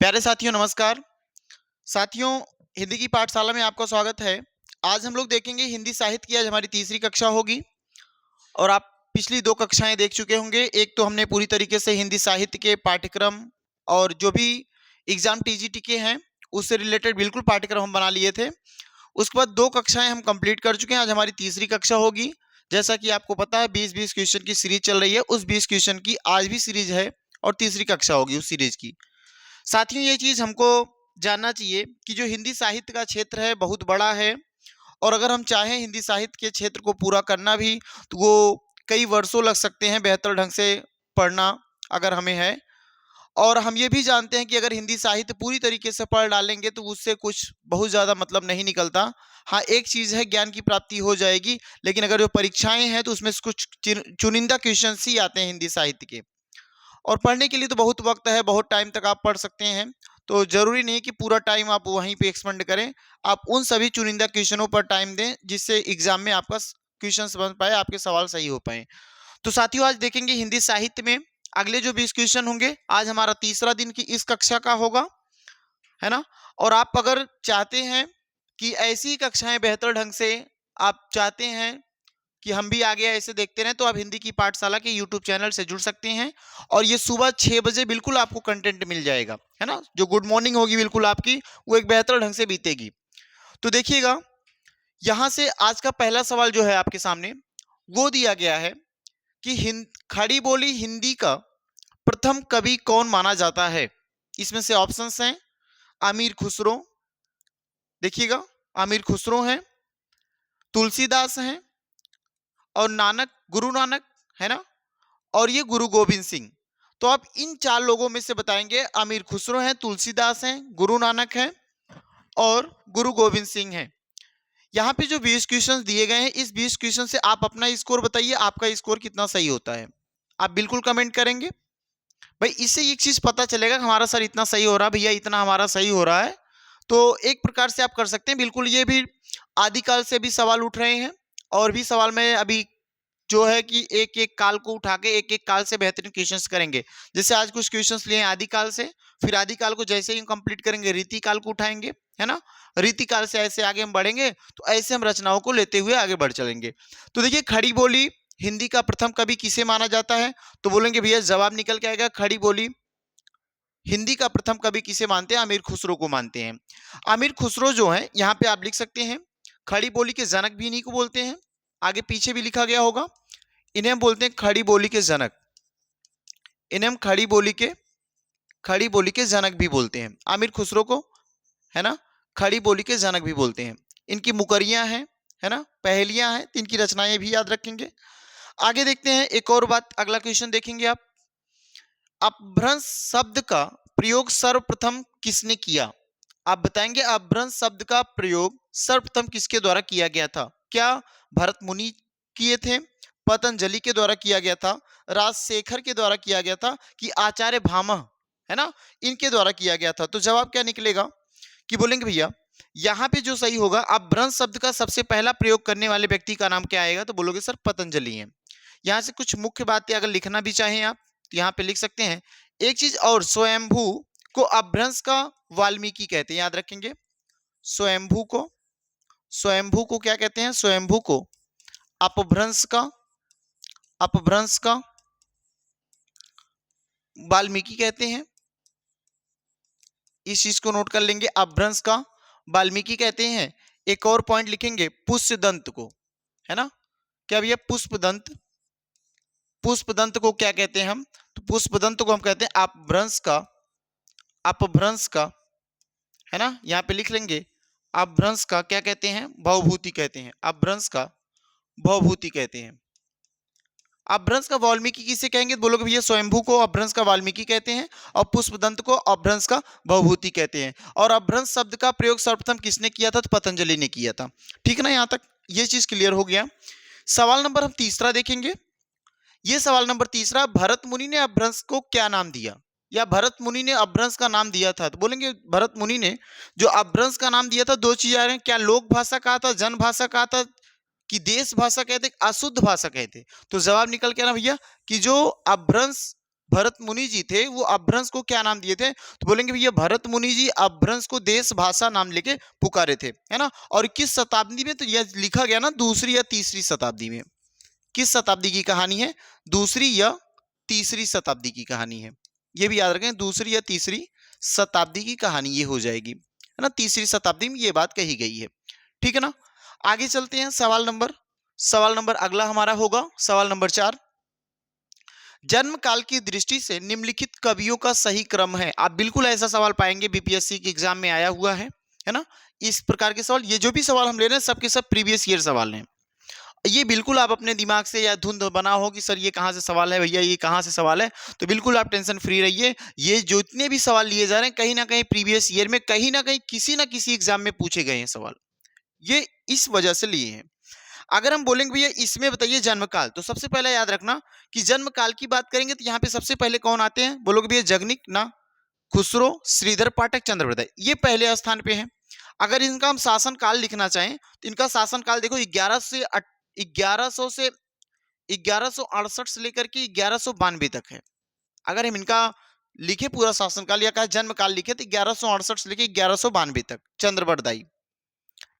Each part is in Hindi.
प्यारे साथियों नमस्कार। साथियों, हिंदी की पाठशाला में आपका स्वागत है। आज हम लोग देखेंगे हिंदी साहित्य की। आज हमारी तीसरी कक्षा होगी और आप पिछली दो कक्षाएं देख चुके होंगे। एक तो हमने पूरी तरीके से हिंदी साहित्य के पाठ्यक्रम और जो भी एग्जाम टीजीटी के हैं उससे रिलेटेड बिल्कुल पाठ्यक्रम हम बना लिए थे। उसके बाद दो कक्षाएं हम कंप्लीट कर चुके हैं। आज हमारी तीसरी कक्षा होगी। जैसा कि आपको पता है 20-20 क्वेश्चन की सीरीज चल रही है। उस 20 क्वेश्चन की आज भी सीरीज है और तीसरी कक्षा होगी उस सीरीज की। साथियों, ये चीज हमको जानना चाहिए कि जो हिंदी साहित्य का क्षेत्र है बहुत बड़ा है और अगर हम चाहें हिंदी साहित्य के क्षेत्र को पूरा करना भी तो वो कई वर्षों लग सकते हैं बेहतर ढंग से पढ़ना अगर हमें है। और हम ये भी जानते हैं कि अगर हिंदी साहित्य पूरी तरीके से पढ़ डालेंगे तो उससे कुछ बहुत ज़्यादा मतलब नहीं निकलता। हाँ, एक चीज़ है, ज्ञान की प्राप्ति हो जाएगी, लेकिन अगर जो परीक्षाएं हैं तो उसमें से कुछ चुनिंदा क्वेश्चन ही आते हैं हिंदी साहित्य के। और पढ़ने के लिए तो बहुत वक्त है, बहुत टाइम तक आप पढ़ सकते हैं। तो जरूरी नहीं कि पूरा टाइम आप वहीं पे एक्सपेंड करें। आप उन सभी चुनिंदा क्वेश्चनों पर टाइम दें जिससे एग्जाम में आपका क्वेश्चन बन पाए, आपके सवाल सही हो पाए। तो साथियों, आज देखेंगे हिंदी साहित्य में अगले जो 20 क्वेश्चन होंगे। आज हमारा तीसरा दिन की इस कक्षा का होगा, है ना। और आप अगर चाहते हैं कि ऐसी कक्षाएं बेहतर ढंग से आप चाहते हैं कि हम भी आगे ऐसे देखते रहें, तो आप हिंदी की पाठशाला के यूट्यूब चैनल से जुड़ सकते हैं। और ये सुबह 6 बजे बिल्कुल आपको कंटेंट मिल जाएगा, है ना। जो गुड मॉर्निंग होगी बिल्कुल आपकी, वो एक बेहतर ढंग से बीतेगी। तो देखिएगा, यहां से आज का पहला सवाल जो है आपके सामने वो दिया गया है कि खड़ी बोली हिंदी का प्रथम कवि कौन माना जाता है। इसमें से ऑप्शंस हैं अमीर खुसरो, देखिएगा, अमीर खुसरो हैं, तुलसीदास हैं और गुरु नानक, है ना, और ये गुरु गोविंद सिंह। तो आप इन चार लोगों में से बताएंगे। अमीर खुसरो हैं, तुलसीदास हैं, गुरु नानक हैं और गुरु गोविंद सिंह हैं। यहाँ पे जो 20 क्वेश्चन दिए गए हैं, इस 20 क्वेश्चन से आप अपना स्कोर बताइए, आपका स्कोर कितना सही होता है। आप बिल्कुल कमेंट करेंगे भाई। इससे एक चीज पता चलेगा कि हमारा सर इतना सही हो रहा है, भैया इतना हमारा सही हो रहा है। तो एक प्रकार से आप कर सकते हैं बिल्कुल। ये भी आदिकाल से भी सवाल उठ रहे हैं और भी सवाल में अभी जो है कि एक एक काल को उठा के एक एक काल से बेहतरीन क्वेश्चंस करेंगे। जैसे आज कुछ क्वेश्चंस लिए हैं आदिकाल से, फिर आदिकाल को जैसे ही कंप्लीट करेंगे रीति काल को उठाएंगे, है ना। रीति काल से ऐसे आगे हम बढ़ेंगे तो ऐसे हम रचनाओं को लेते हुए आगे बढ़ चलेंगे। तो देखिए, खड़ी बोली हिंदी का प्रथम कवि किसे माना जाता है, तो बोलेंगे भैया जवाब निकल के आएगा खड़ी बोली हिंदी का प्रथम कवि किसे मानते हैं, अमीर खुसरो को मानते हैं। अमीर खुसरो जो है, यहाँ पे आप लिख सकते हैं खड़ी बोली के जनक भी इन्हीं को बोलते हैं। आगे पीछे भी लिखा गया होगा। इन्हें हम बोलते हैं खड़ी बोली के जनक। इन्हें हम खड़ी बोली के जनक भी बोलते हैं। आमिर खुसरो को, है ना, खड़ी बोली के जनक भी बोलते हैं। इनकी मुकरियां हैं, है ना, पहेलियां हैं, तो इनकी रचनाएं भी याद रखेंगे। आगे देखते हैं एक और बात, अगला क्वेश्चन देखेंगे आप। अपभ्रंश शब्द का प्रयोग सर्वप्रथम किसने किया। आप बताएंगे अपभ्रंश शब्द का प्रयोग सर्वप्रथम किसके द्वारा किया गया था। क्या भरत मुनि किए थे, पतंजलि के द्वारा किया गया था, राजशेखर के द्वारा किया गया था, कि आचार्य भामह, है ना, इनके द्वारा किया गया था। तो जवाब क्या निकलेगा कि बोलेंगे भैया यहाँ पे जो सही होगा, अपभ्रंश शब्द का सबसे पहला प्रयोग करने वाले व्यक्ति का नाम क्या आएगा, तो बोलोगे सर पतंजलि है। यहाँ से कुछ मुख्य बातें अगर लिखना भी चाहें आप तो यहाँ पे लिख सकते हैं। एक चीज और, स्वयंभू को अपभ्रंश का वाल्मीकि कहते हैं, याद रखेंगे। स्वयंभू को क्या कहते हैं, स्वयंभू को अपभ्रंश का वाल्मीकि कहते हैं। इस चीज को नोट कर लेंगे, अपभ्रंश का वाल्मीकि कहते हैं। एक और पॉइंट लिखेंगे, पुष्पदंत को, है ना। क्या भैया, पुष्पदंत को क्या कहते हैं हम, तो पुष्पदंत को हम कहते हैं अपभ्रंश का, है ना। यहाँ पे लिख लेंगे अपभ्रंश का क्या कहते हैं, भवभूति कहते हैं। अपभ्रंश का भवभूति कहते हैं। अपभ्रंश का वाल्मीकि किसे कहेंगे, तो बोलोगे भैया स्वयंभू को अपभ्रंश का वाल्मीकि कहते हैं और पुष्पदंत को अपभ्रंश का भवभूति कहते हैं। और अपभ्रंश शब्द का प्रयोग सर्वप्रथम किसने किया था, तो पतंजलि ने किया था। ठीक है ना, यहां तक ये चीज क्लियर हो गया। सवाल नंबर हम तीसरा देखेंगे। ये सवाल नंबर तीसरा, भरत मुनि ने अपभ्रंश को क्या नाम दिया, या भरत मुनि ने अपभ्रंश का नाम दिया था। तो बोलेंगे भरत मुनि ने जो अपभ्रंश का नाम दिया था, दो चीज आ रहे हैं, क्या लोक भाषा कहा था, जन भाषा कहा था, कि देश भाषा कहते, अशुद्ध भाषा कहते। तो जवाब निकल के ना भैया कि जो अपभ्रंश भरत मुनि जी थे वो अपभ्रंश को क्या नाम दिए थे? तो बोलेंगे भैया भरत मुनि जी अपभ्रंश को देश भाषा नाम लेके पुकारे थे, है ना। और किस शताब्दी में? तो यह लिखा गया ना दूसरी या तीसरी शताब्दी में। किस शताब्दी की कहानी है? दूसरी या तीसरी शताब्दी की कहानी है। ये भी याद रखें, दूसरी या तीसरी शताब्दी की कहानी ये हो जाएगी, है ना। तीसरी शताब्दी में ये बात कही गई है, ठीक है ना। आगे चलते हैं। सवाल नंबर अगला हमारा होगा सवाल नंबर 4। जन्म काल की दृष्टि से निम्नलिखित कवियों का सही क्रम है। आप बिल्कुल ऐसा सवाल पाएंगे, बीपीएससी के एग्जाम में आया हुआ है ना। इस प्रकार के सवाल, ये जो भी सवाल हम ले रहे हैं सबके सब प्रीवियस ईयर सवाल हैं। ये बिल्कुल आप अपने दिमाग से या धुंध बना हो कि सर ये कहाँ से सवाल है भैया, ये कहाँ से सवाल है, तो बिल्कुल आप टेंशन फ्री रहिए। ये जितने भी सवाल लिए जा रहे हैं कहीं ना कहीं प्रीवियस ईयर में कहीं ना कहीं किसी ना किसी एग्जाम में पूछे गए हैं सवाल, ये इस वजह से लिए हैं। अगर हम बोलेंगे भैया इसमें बताइए जन्म काल, तो सबसे पहले याद रखना कि जन्म काल की बात करेंगे तो यहाँ पे सबसे पहले कौन आते हैं? बोलोगे भैया जगनिक ना, खुसरो, श्रीधर पाठक, चंद्रप्रदाय, ये पहले स्थान पे हैं। अगर इनका हम शासन काल लिखना चाहें तो इनका शासन काल देखो 1100 से 1168 से लेकर के 1192 तक है। अगर हम इनका लिखे पूरा शासन काल या कहा जन्म काल लिखे तो 1168 से लेकर 1192 तक चंद्रवरदायी,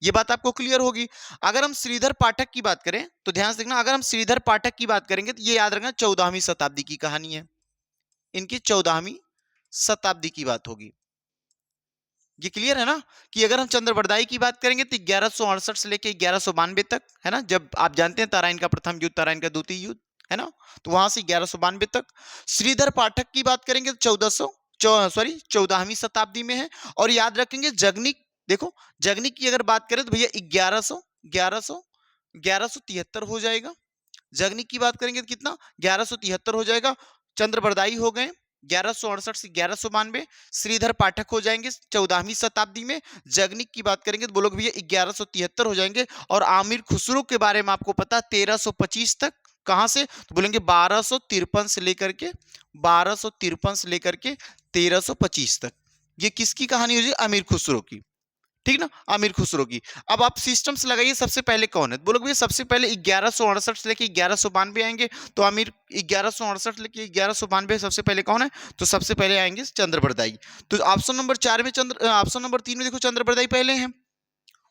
ये बात आपको क्लियर होगी। अगर हम श्रीधर पाठक की बात करें तो ध्यान से देखना, अगर हम श्रीधर पाठक की बात करेंगे तो ये याद रखना 14वीं शताब्दी की कहानी है, इनकी 14वीं शताब्दी की बात होगी। ये क्लियर है ना कि अगर हम चंद्रवरदायी की बात करेंगे तो 1168 से लेकर 1192 तक, है ना, जब आप जानते हैं तराइन का प्रथम युद्ध, तराइन का द्वितीय युद्ध, है ना, तो वहां से 1192 तक। श्रीधर पाठक की बात करेंगे तो 14वीं शताब्दी में है। और याद रखेंगे जगनिक, देखो जगनिक की अगर बात करें तो भैया 1173 हो जाएगा। जगनिक की बात करेंगे तो कितना? 1173 हो जाएगा। चंद्रवरदायी हो गए 1168 से 1192, श्रीधर पाठक हो जाएंगे 14वीं शताब्दी में। जगनिक की बात करेंगे तो बोलोगे भैया 1173 हो जाएंगे। और आमिर खुसरो के बारे में आपको पता 1325 तक, कहां से? तो बोलेंगे 1253 से लेकर के 1325 तक। ये किसकी कहानी हो जाएगी? आमिर खुसरो की, ठीक ना, आमिर खुसरो की। अब आप सिस्टम से लगाइए सबसे पहले कौन है? बोलोगे भैया सबसे पहले 1168 से लेके 1192 आएंगे, तो आमिर 1168 लेके 1192 सबसे पहले कौन है? तो सबसे पहले आएंगे चंद्रवरदायी। तो ऑप्शन नंबर 4 में ऑप्शन नंबर 3 में देखो चंद्रवरदायी पहले हैं।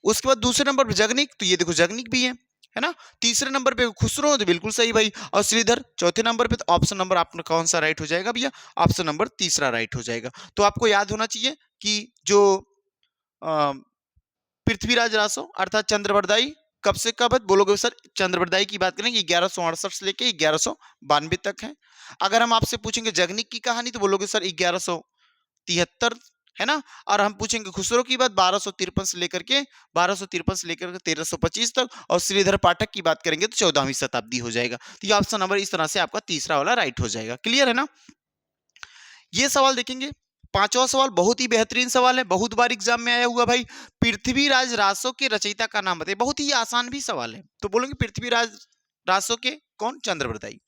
उसके बाद दूसरे नंबर पर जगनिक, तो ये देखो जगनिक भी है ना। तीसरे नंबर पे खुसरो, तो बिल्कुल सही भाई। और श्रीधर चौथे नंबर पे, तो ऑप्शन नंबर आपका कौन सा राइट हो जाएगा भैया? ऑप्शन नंबर तीसरा राइट हो जाएगा। तो आपको याद होना चाहिए कि जो पृथ्वीराज रासो अर्थात चंद्रवरदायी कब से कब है? बोलोगे सर चंद्रवरदायी की बात करें 1168 से लेके 1192 तक है। अगर हम आपसे पूछेंगे जगनिक की कहानी तो बोलोगे सर 1173, है ना। और हम पूछेंगे खुसरो की बात 1253 से लेकर के 1325 तक। और श्रीधर पाठक की बात करेंगे तो 14वीं शताब्दी हो जाएगा। तो ये ऑप्शन नंबर इस तरह से आपका तीसरा वाला राइट हो जाएगा। क्लियर है ना। ये सवाल देखेंगे, पांचवा सवाल बहुत ही बेहतरीन सवाल है, बहुत बार एग्जाम में आया हुआ भाई। पृथ्वीराज रासो के रचयिता का नाम बताइए। बहुत ही आसान भी सवाल है। तो बोलेंगे पृथ्वीराज रासो के कौन? चंद्रवरदायी।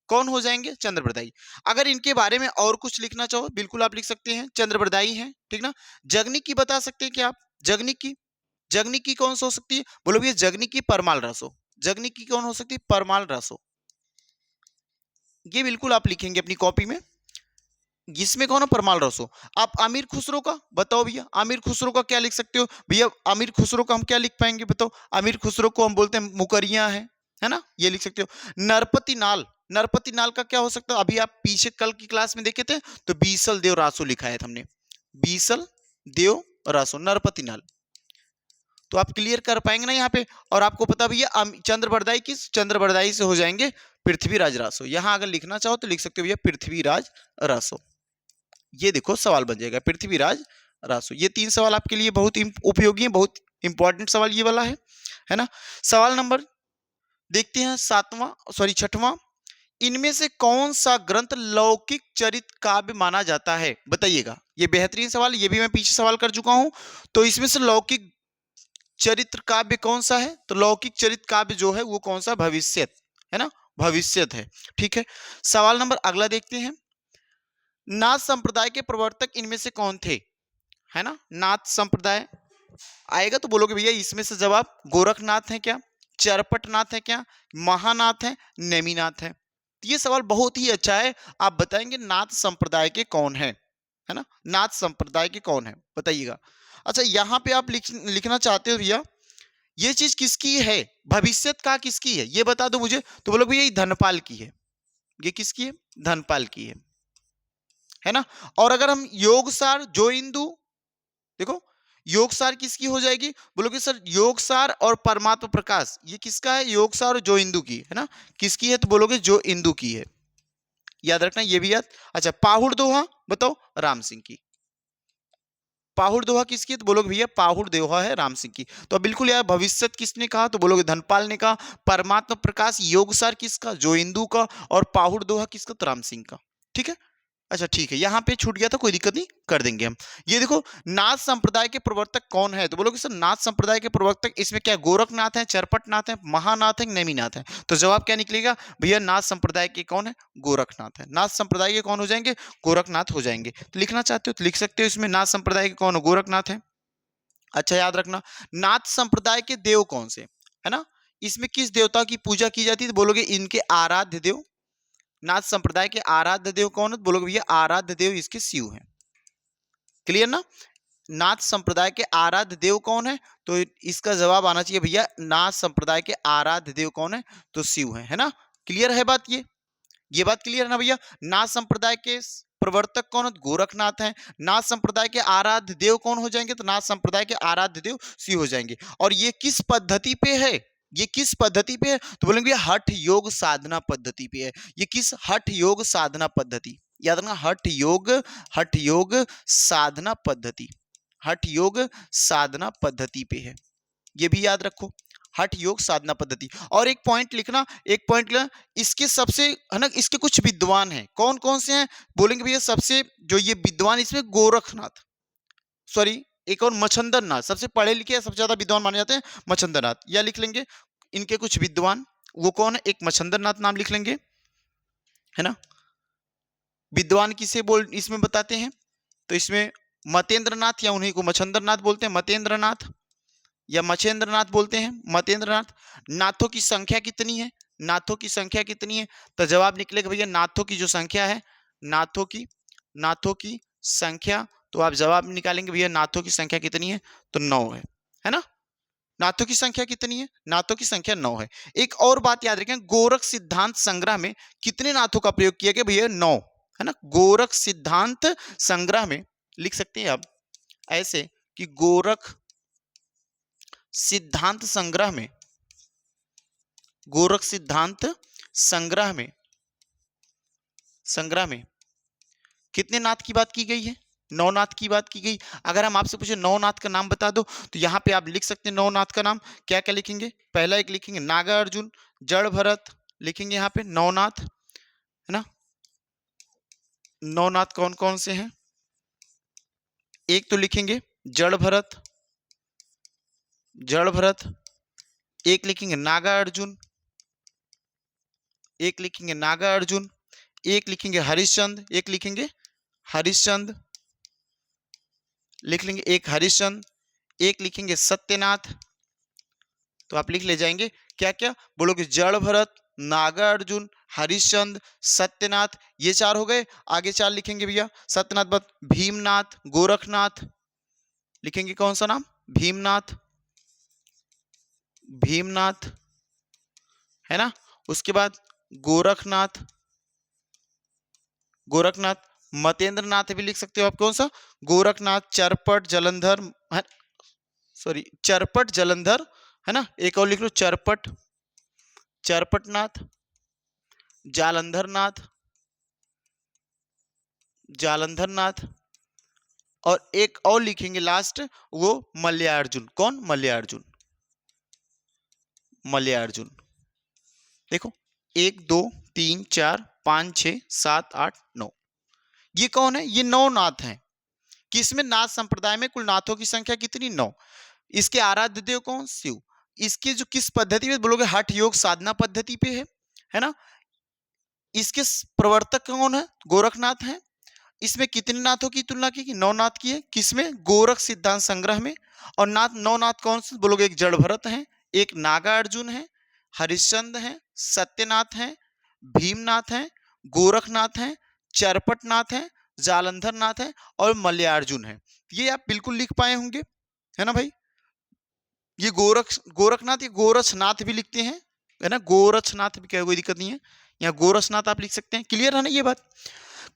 कौन हो जाएंगे? चंद्रवरदायी। अगर इनके बारे में और कुछ लिखना चाहो बिल्कुल आप लिख सकते हैं, चंद्रवरदायी है, ठीक ना। जगनिक की बता सकते हैं क्या आप? जगनिक की कौन सा हो सकती है? बोलो भैया जगनिक की परमाल रासो। जगनिक की कौन हो सकती है? परमाल रासो। ये बिल्कुल आप लिखेंगे अपनी कॉपी में। इसमें कौन है? परमाल रासो। आप आमिर खुसरो का बताओ भैया, आमिर खुसरो का क्या लिख सकते हो भैया? आमिर खुसरो का हम क्या लिख पाएंगे बताओ? आमिर खुसरो को हम बोलते हैं मुकरिया है ना, ये लिख सकते हो। नरपति नाल, नरपति नाल का क्या हो सकता है? अभी आप पीछे कल की क्लास में देखे थे तो बीसल देव रासो लिखा है हमने, बीसल देव रासो, नरपति नाल। तो आप क्लियर कर पाएंगे ना यहाँ पे। और आपको पता भैया चंद्रवरदायी किस? चंद्रवरदायी से हो जाएंगे पृथ्वीराज रासो। यहां अगर लिखना चाहो तो लिख सकते हो भैया पृथ्वीराज रासो। ये देखो सवाल बन जाएगा पृथ्वीराज रासो। ये 3 सवाल आपके लिए बहुत उपयोगी है, बहुत इंपॉर्टेंट सवाल ये वाला है ना। सवाल नंबर देखते हैं छठवां। इनमें से कौन सा ग्रंथ लौकिक चरित्र काव्य माना जाता है? बताइएगा। ये बेहतरीन सवाल, ये भी मैं पीछे सवाल कर चुका हूं। तो इसमें से लौकिक चरित्र काव्य कौन सा है? तो लौकिक चरित्र काव्य जो है वो कौन सा? भविष्यत, है ना, भविष्यत है, ठीक है। सवाल नंबर अगला देखते हैं। नाथ संप्रदाय के प्रवर्तक इनमें से कौन थे? है ना, नाथ संप्रदाय आएगा तो बोलोगे भैया इसमें से जवाब गोरखनाथ है क्या, चरपटनाथ है क्या, महानाथ है, नेमिनाथ है। तो ये सवाल बहुत ही अच्छा है। आप बताएंगे नाथ संप्रदाय के कौन है ना, नाथ संप्रदाय के कौन है बताइएगा। अच्छा, यहाँ पे आप लिखना चाहते हो भैया ये चीज किसकी है, भविष्यत का किसकी है ये बता दो मुझे, तो बोलो भैया ये धनपाल की है। ये किसकी है, धनपाल की है ना। और अगर हम योगसार जो इंदु, देखो योगसार किसकी हो जाएगी, बोलोगे सर योगसार और परमात्मा प्रकाश ये किसका है, योगसार और जो इंदु की है ना, किसकी है, तो बोलोगे जो इंदु की है, याद रखना ये भी याद। अच्छा, पाहुड़ दोहा बताओ, राम सिंह की। पाहुड़ दोहा किसकी है, तो बोलोगे भैया पाहुड़ दोहा है राम सिंह की। तो बिल्कुल यार, भविष्यत किसने कहा, तो बोलोगे धनपाल ने कहा। परमात्मा प्रकाश योगसार किसका, जो इंदु का। और पाहुड़ दोहा किसका, तो राम सिंह का। ठीक है। अच्छा ठीक है, यहाँ पे छूट गया था, कोई दिक्कत नहीं, कर देंगे हम। ये देखो नाथ संप्रदाय के प्रवर्तक कौन है, तो बोलोगे सर नाथ संप्रदाय के प्रवर्तक इसमें क्या गोरखनाथ है, चरपटनाथ है, महानाथ है, नेमिनाथ है। तो जवाब क्या निकलेगा भैया, नाथ संप्रदाय के कौन है, गोरखनाथ है। नाथ संप्रदाय के कौन हो जाएंगे, गोरखनाथ हो जाएंगे। तो लिखना चाहते हो तो लिख सकते हो इसमें, नाथ संप्रदाय के कौन है, गोरखनाथ है। अच्छा याद रखना, नाथ संप्रदाय के देव कौन से है ना, इसमें किस देवता की पूजा की जाती है, तो बोलोगे इनके आराध्य देव। नाथ संप्रदाय के आराध्य देव कौन है, तो बोलोगे भैया आराध्य देव इसके शिव हैं। क्लियर ना। नाथ संप्रदाय के आराध्य देव कौन है, तो इसका जवाब आना चाहिए भैया, नाथ संप्रदाय के आराध्य देव कौन है, तो शिव है ना। क्लियर है बात, ये बात क्लियर है ना भैया। नाथ संप्रदाय के प्रवर्तक कौन है, गोरखनाथ है। नाथ संप्रदाय के आराध्य देव कौन हो जाएंगे, तो नाथ संप्रदाय के आराध्य देव शिव हो जाएंगे। और ये किस पद्धति पे है, ये किस पद्धति पे है, तो बोलेंगे हठ योग साधना पद्धति पे है। ये किस, हठ योग साधना पद्धति, याद रखना हठ योग साधना पद्धति, हठ योग साधना पद्धति पे है, ये भी याद रखो, हठ योग साधना पद्धति। और एक पॉइंट लिखना, एक पॉइंट लिखना, इसके सबसे है ना, इसके कुछ विद्वान हैं, कौन कौन से हैं, बोलेंगे भैया सबसे जो ये विद्वान इसमें गोरखनाथ, सॉरी एक और मच्छंदर नाथ, सबसे पढ़े लिखे सबसे ज्यादा विद्वान माने जाते हैं मच्छंदर नाथ, या लिख लेंगे इनके कुछ विद्वान, वो कौन है, एक मच्छंदर नाथ नाम लिख लेंगे, है ना। विद्वान किसे बोल इसमें बताते हैं, तो इसमें मतेंद्र नाथ, या उन्हीं को मच्छंदर नाथ बोलते हैं, मतेंद्र नाथ या मच्छेंद्र नाथ बोलते हैं, मतेंद्र नाथ। नाथों की संख्या कितनी है, नाथों की संख्या कितनी है, तो जवाब निकलेगा भैया नाथों की जो संख्या है, नाथों की संख्या, तो आप जवाब निकालेंगे भैया नाथों की संख्या कितनी है, तो 9 है ना। नाथों की संख्या कितनी है, नाथों की संख्या 9 है। एक और बात याद रखें, गोरख सिद्धांत संग्रह में कितने नाथों का प्रयोग किया गया भैया, 9 है ना। गोरख सिद्धांत संग्रह में लिख सकते हैं आप ऐसे कि गोरख सिद्धांत संग्रह में, गोरख सिद्धांत संग्रह में कितने नाथ की बात की गई है, 9 नाथ की बात की गई। अगर हम आपसे पूछे 9 नाथ का नाम बता दो, तो यहाँ पे आप लिख सकते हैं 9 नाथ का नाम, क्या क्या लिखेंगे, पहला एक लिखेंगे नागा अर्जुन, जड़ भरत लिखेंगे यहाँ पे 9 नाथ, है ना। 9 नाथ कौन कौन से हैं, एक तो लिखेंगे जड़ भरत, एक लिखेंगे नागा अर्जुन, एक लिखेंगे नागा अर्जुन, एक लिखेंगे हरिश्चंद्र, एक लिखेंगे हरिश्चंद्र, लिख लेंगे एक हरिश्चंद्र, एक लिखेंगे सत्यनाथ। तो आप लिख ले जाएंगे क्या क्या, बोलोगे जड़ भरत, नागा अर्जुन, हरिश्चंद्र, सत्यनाथ, ये 4 हो गए। आगे 4 लिखेंगे भैया, सत्यनाथ बाद भीमनाथ, गोरखनाथ, लिखेंगे कौन सा नाम, भीमनाथ है ना। उसके बाद गोरखनाथ, मतेंद्र नाथ भी लिख सकते हो आप, कौन सा, गोरखनाथ, चरपट जलंधर, सॉरी चरपट जलंधर है ना। एक और लिख लो चरपटनाथ, जालंधरनाथ, और एक और लिखेंगे लास्ट, वो मल्यार्जुन, कौन, मल्यार्जुन। देखो 1 2 3 4 5 6 7 8 9, ये कौन है, ये 9 नाथ हैं। किसमें, नाथ संप्रदाय में कुल नाथों की संख्या कितनी, 9। इसके आराध्य देव कौन, शिव। इसके जो किस पद्धति में बोलोगे, हठ योग साधना पद्धति पे है ना। इसके प्रवर्तक कौन है, गोरखनाथ है। इसमें कितने नाथों की तुलना की, 9 नाथ की है, किसमें, गोरख सिद्धांत संग्रह में। और नाथ 9 नाथ कौन से बोलोगे, एक जड़ भरत है, एक नागा अर्जुन है, हरिश्चंद्र है, सत्यनाथ है, भीमनाथ हैं, गोरखनाथ हैं, चरपटनाथ हैं, जालंधर नाथ हैं और मल्लिकार्जुन है। ये आप बिल्कुल लिख पाए होंगे, है ना भाई। ये गोरखनाथ, ये गोरक्षनाथ भी लिखते हैं, है ना, गोरक्षनाथ भी, क्या कोई दिक्कत नहीं है, यहाँ गोरक्षनाथ आप लिख सकते हैं। क्लियर है ना ये बात।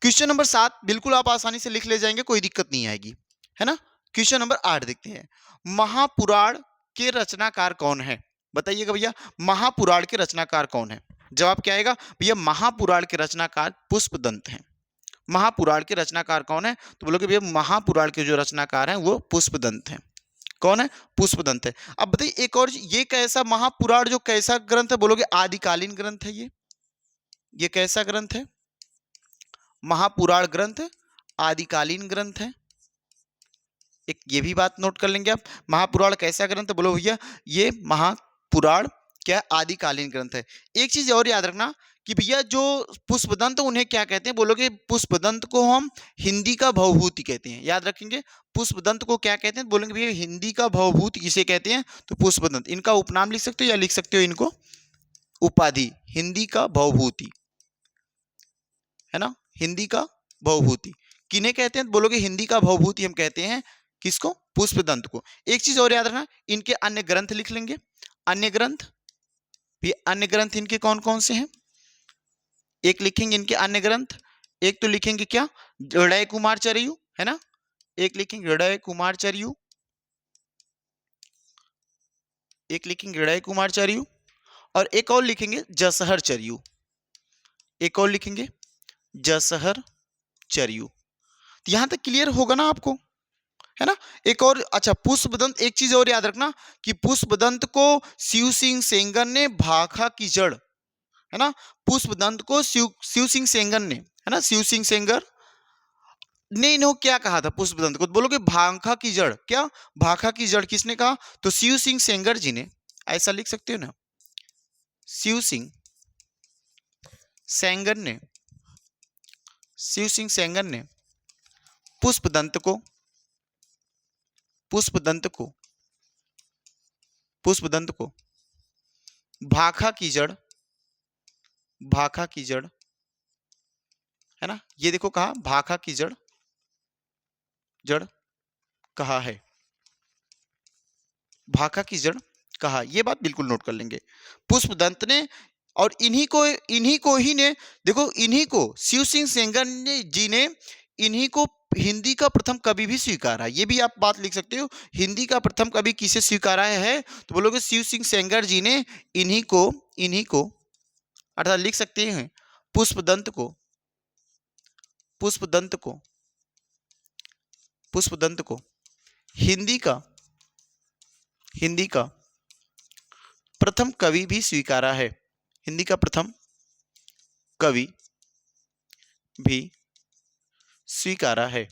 क्वेश्चन नंबर 7 बिल्कुल आप आसानी से लिख ले जाएंगे, कोई दिक्कत नहीं आएगी, है ना। क्वेश्चन नंबर 8 देखते हैं, महापुराण के रचनाकार कौन है? बताइएगा भैया, महापुराण के रचनाकार कौन है? जवाब क्या आएगा भैया, महापुराण के रचनाकार पुष्पदंत हैं। महापुराण के रचनाकार कौन है? तो बोलोगे भैया महापुराण के जो रचनाकार हैं वो पुष्पदंत हैं। कौन है? पुष्पदंत है। अब बताइए एक और, ये कैसा महापुराण जो कैसा ग्रंथ है? बोलोगे आदिकालीन ग्रंथ है। ये कैसा ग्रंथ है? महापुराण ग्रंथ आदिकालीन ग्रंथ है। एक ये भी बात नोट कर लेंगे आप, महापुराण कैसा ग्रंथ है? बोलो भैया ये महापुराण क्या आदिकालीन ग्रंथ है। एक चीज और याद रखना कि भैया जो पुष्पदंत उन्हें क्या कहते हैं? बोलोगे पुष्पदंत को हम हिंदी का भवभूति कहते हैं। याद रखेंगे पुष्पदंत को क्या कहते हैं? बोलेंगे भैया हिंदी का भवभूति किसे कहते हैं? तो पुष्पदंत। इनका उपनाम लिख सकते हो या लिख सकते हो इनको उपाधि, हिंदी का भवभूति, है ना, हिंदी का भवभूति। किन्हें कहते हैं? बोलोगे हिंदी का भवभूति हम कहते हैं किसको? पुष्पदंत को। एक चीज और याद रखना, इनके अन्य ग्रंथ लिख लेंगे। अन्य ग्रंथ भी, अन्य ग्रंथ इनके कौन कौन से हैं? एक लिखेंगे इनके अन्य ग्रंथ, एक तो लिखेंगे क्या, हृदय कुमार चरयू, है ना, एक लिखेंगे हृदय कुमार चरयू, एक लिखेंगे हृदय कुमार चरयू, और एक और लिखेंगे जसहर चरयू, एक और लिखेंगे जसहर चरयू। यहां तक क्लियर होगा ना आपको, है ना। एक और, अच्छा पुष्पदंत, एक चीज और याद रखना कि पुष्पदंत को शिव सिंह सेंगर ने भाखा की जड़, है ना, पुष्पदंत को शिव सिंह सेंगर ने, है ना, शिव सिंह सेंगर ने इन्हों क्या कहा था पुष्पदंत को? बोलोगे भाखा की जड़। क्या भाखा की जड़ किसने कहा? तो शिव सिंह सेंगर जी ने। ऐसा लिख सकते हो ना, शिव सिंह सेंगर ने, शिव सिंह सेंगर ने पुष्पदंत को, पुष्पदंत को, पुष्पदंत को भाखा की जड़, भाखा की जड़, है ना, ये देखो कहा भाखा की जड़, जड़ कहा है, भाखा की जड़ कहा। ये बात बिल्कुल नोट कर लेंगे पुष्पदंत ने। और इन्हीं को ही ने, देखो इन्हीं को शिव सिंह सेंगर ने जी ने इन्हीं को हिंदी का प्रथम कवि भी स्वीकारा। ये भी आप बात लिख सकते हो, हिंदी का प्रथम कवि किसे स्वीकारा है? तो बोलोगे शिव सिंह सेंगर जी ने इन्हीं को अर्थात लिख सकते हैं पुष्पदंत को, पुष्पदंत को, पुष्पदंत को हिंदी का, हिंदी का प्रथम कवि भी स्वीकारा है। हिंदी का प्रथम कवि भी स्वीकारा है।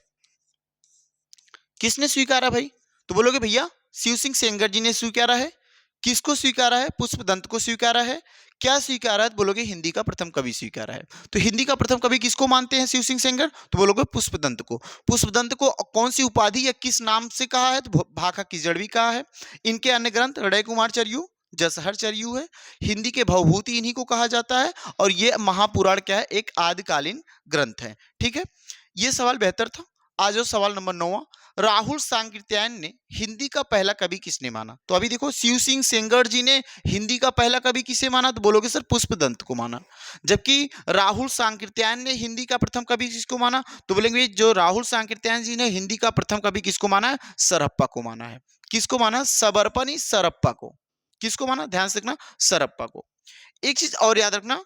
किसने स्वीकारा भाई? तो बोलोगे भैया शिव सिंह सेंगर जी ने स्वीकारा है। किसको स्वीकारा है? पुष्पदंत को स्वीकारा है। क्या स्वीकारा है? तो बोलोगे हिंदी का प्रथम कवि स्वीकारा है। तो हिंदी का प्रथम कवि किसको मानते हैं शिव सिंह सेंगर? तो बोलोगे पुष्पदंत को। पुष्पदंत को कौन सी उपाधि या किस नाम से कहा है? तो भाखा की जड़ भी कहा है। इनके अन्य ग्रंथ हृदय कुमार चरयू, जसहर चरयू है। हिंदी के भवभूति इन्हीं को कहा जाता है। और ये महापुराण क्या है? एक आदिकालीन ग्रंथ है। ठीक है, ये सवाल बेहतर था। आज सवाल नंबर 9, राहुल सांकृत्यायन ने हिंदी का पहला कवि किसने माना? तो अभी देखो शिव सिंह सेंगर जी ने हिंदी का पहला कवि किसे माना? तो बोलोगे सर पुष्पदंत को माना। जबकि राहुल सांकृत्यायन ने हिंदी का प्रथम कवि किसको माना? तो बोलेंगे जो राहुल सांकृत्यायन जी ने हिंदी का प्रथम कवि किसको माना है? सरप्पा को माना है। किसको माना? सबरपा नहीं, सरप्पा को। किसको माना? ध्यान से रखना, सरप्पा को। एक चीज और याद रखना,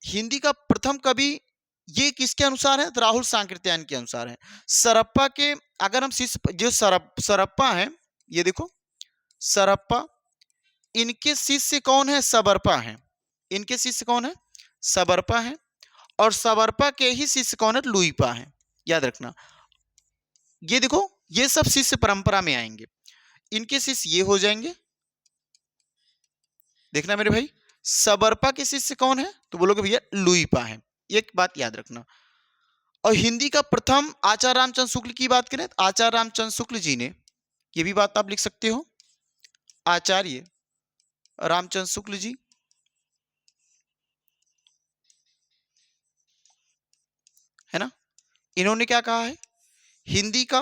हिंदी का प्रथम कवि ये किसके अनुसार है? तो राहुल सांकृत्यायन के अनुसार है। सरप्पा के, अगर हम शिष्य जो सरप्पा है, ये देखो सरप्पा, इनके शिष्य कौन है? सबरपा है। इनके शिष्य कौन है? सबरपा है। और सबरपा के ही शिष्य कौन है? लुइपा है। याद रखना, ये देखो ये सब शिष्य परंपरा में आएंगे। इनके शिष्य ये हो जाएंगे, देखना मेरे भाई, सबरपा के शिष्य कौन है? तो बोलोगे भैया लुइपा है। एक बात याद रखना। और हिंदी का प्रथम आचार्य रामचंद्र शुक्ल की बात करें, आचार्य रामचंद्र शुक्ल जी ने, ये भी बात आप लिख सकते हो, आचार्य रामचंद्र शुक्ल जी इन्होंने क्या कहा है, हिंदी का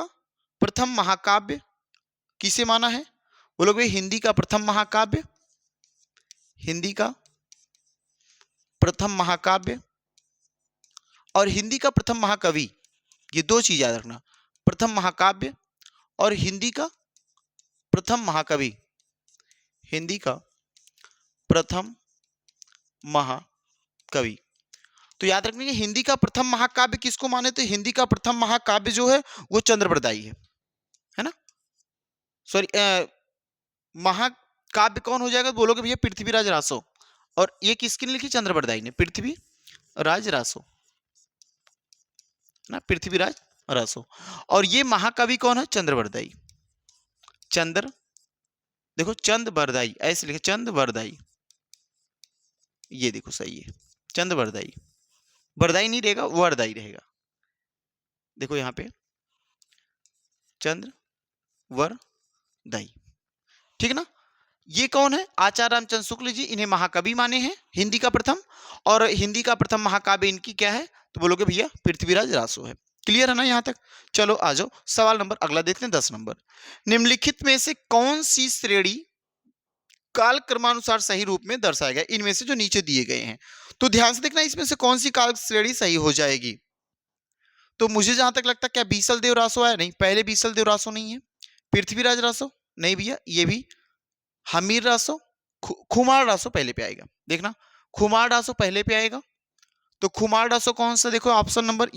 प्रथम महाकाव्य किसे माना है? बोलो भाई हिंदी का प्रथम महाकाव्य, हिंदी का प्रथम महाकाव्य और हिंदी का प्रथम महाकवि, ये दो चीज याद रखना, प्रथम महाकाव्य और हिंदी का प्रथम महाकवि, हिंदी का प्रथम महाकवि। तो याद रखना हिंदी का प्रथम महाकाव्य किसको माने, तो हिंदी का प्रथम महाकाव्य जो है वो चंद्रबरदाई है ना। सॉरी, महाकाव्य कौन हो जाएगा, बोलोगे भैया पृथ्वीराज रासो, और ये किसकी ने लिखी, चंद्रबरदाई ने, पृथ्वीराज रासो ना, पृथ्वीराज रासो। और ये महाकवि कौन है, चंद्रबरदाई, देखो चंद्रबरदाई ऐसे लिखे, चंद्रबरदाई, ये देखो सही है, चंद्रबरदाई, बरदाई नहीं रहेगा, वरदाई रहेगा, देखो यहाँ पे चंद्रवरदाई, ठीक है ना। ये कौन है, आचार्य रामचंद्र शुक्ल जी, इन्हें महाकवि माने हैं हिंदी का प्रथम, और हिंदी का प्रथम महाकाव्य इनकी क्या है, तो बोलोगे भैया पृथ्वीराज रासो है। क्लियर है ना यहाँ तक। चलो आ जाओ सवाल नंबर अगला देखते हैं, 10 नंबर। निम्नलिखित में से कौन सी श्रेणी काल क्रमानुसार सही रूप में दर्शाया गया, इनमें से जो नीचे दिए गए हैं, तो ध्यान से देखना इसमें से कौन सी काल श्रेणी सही हो जाएगी। तो मुझे जहां तक लगता है क्या बीसल देव रासो है, नहीं, पहले बीसल देव रासो नहीं है, पृथ्वीराज रासो नहीं भैया, ये भी हमीर रासो, खुमार रासो पहले पे आएगा, देखना खुमार रासो पहले पे आएगा। तो खुमार रासो कौन सा, देखो ऑप्शन नंबर